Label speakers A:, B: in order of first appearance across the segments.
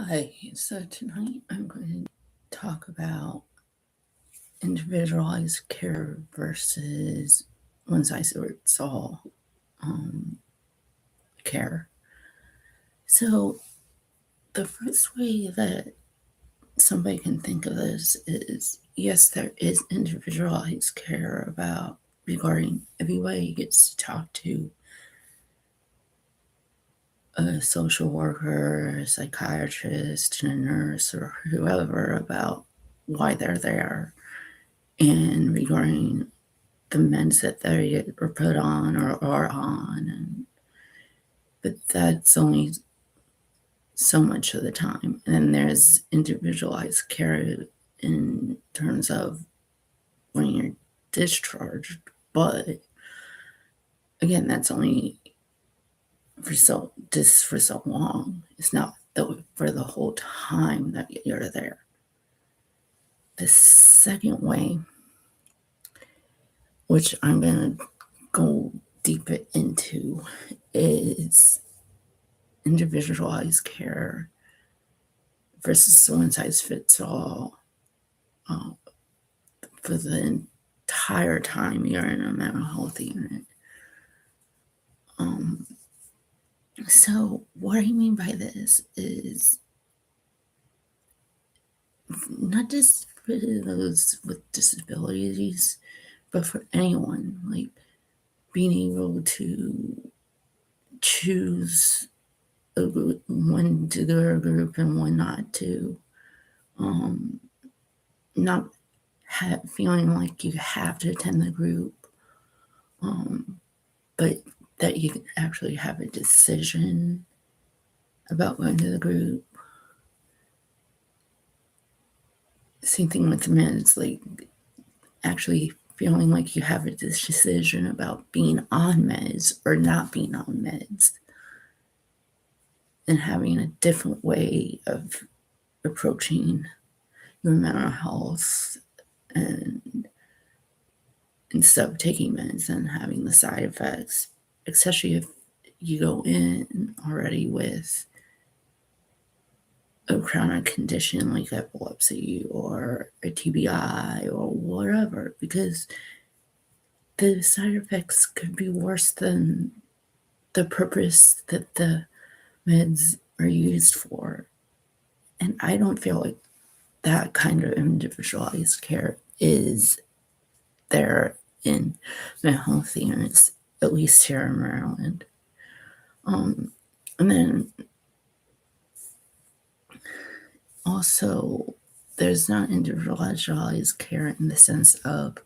A: Hi, so tonight I'm going to talk about individualized care versus one size fits all care. So, the first way that somebody can think of this is yes, there is individualized care about regarding everybody gets to talk to a social worker, a psychiatrist, a nurse, or whoever about why they're there and regarding the meds that they are put on or are on. But that's only so much of the time. And then there's individualized care in terms of when you're discharged. But again, that's only for so long. It's not for the whole time that you're there. The second way, which I'm going to go deeper into, is individualized care versus one size fits all uh, for the entire time you're in a mental health unit. So, what I mean by this is not just for those with disabilities, but for anyone, like being able to choose when to go to a group and when not to. Not feeling like you have to attend the group, but that you can actually have a decision about going to the group. Same thing with meds, like actually feeling like you have a decision about being on meds or not being on meds, and having a different way of approaching your mental health, and instead of taking meds and having the side effects, especially if you go in already with a chronic condition like epilepsy or a TBI or whatever, because the side effects could be worse than the purpose that the meds are used for. And I don't feel like that kind of individualized care is there in mental health units, at least here in Maryland. And then also, there's not individualized care in the sense of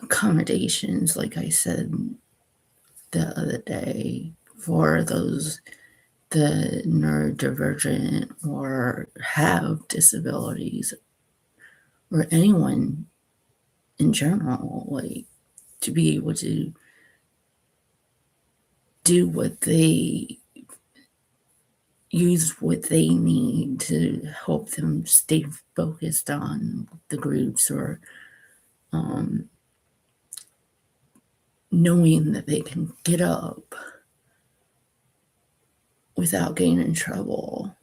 A: accommodations, like I said the other day, for those the neurodivergent or have disabilities, or anyone in general, like to be able to do what they use what they need to help them stay focused on the groups, or knowing that they can get up without getting in trouble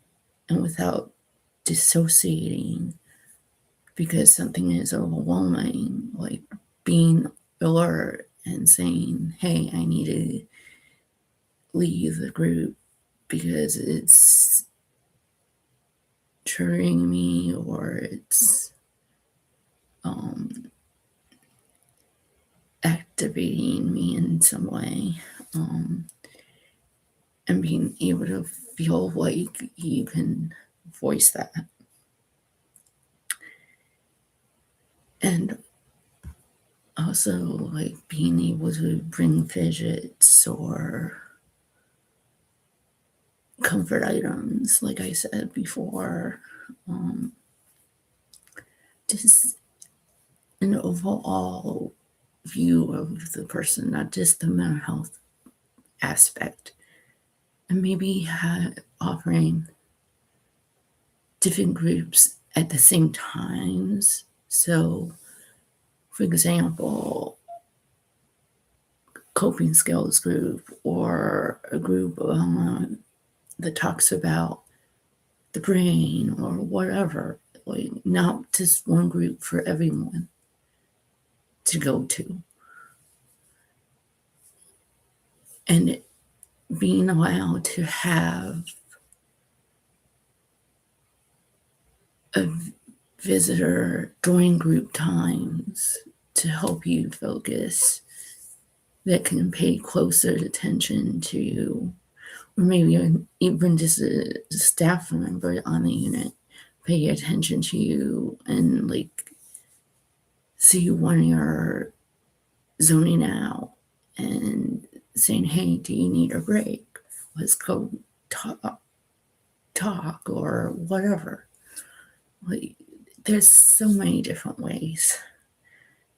A: and without dissociating because something is overwhelming, like being alert and saying, hey, I need to leave the group because it's triggering me, or it's activating me in some way, and being able to feel like you can voice that. And also, like being able to bring fidgets or comfort items, like I said before, just an overall view of the person, not just the mental health aspect, and maybe offering different groups at the same times. So, for example, coping skills group, or a group that talks about the brain or whatever, like not just one group for everyone to go to. And being allowed to have a visitor during group times to help you focus, that can pay closer attention to you, or maybe even just a staff member on the unit pay attention to you and like see when you're zoning out and saying, hey, do you need a break? Let's go talk or whatever. Like, there's so many different ways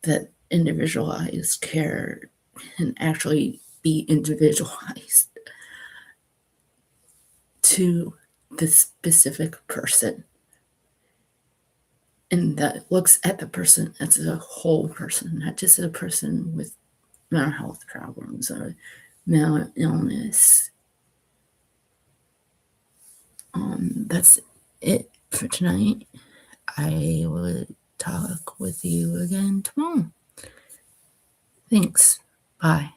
A: that individualized care can actually be individualized to the specific person, and that looks at the person as a whole person, not just a person with mental health problems or mental illness. That's it for tonight. I will talk with you again tomorrow. Thanks. Bye.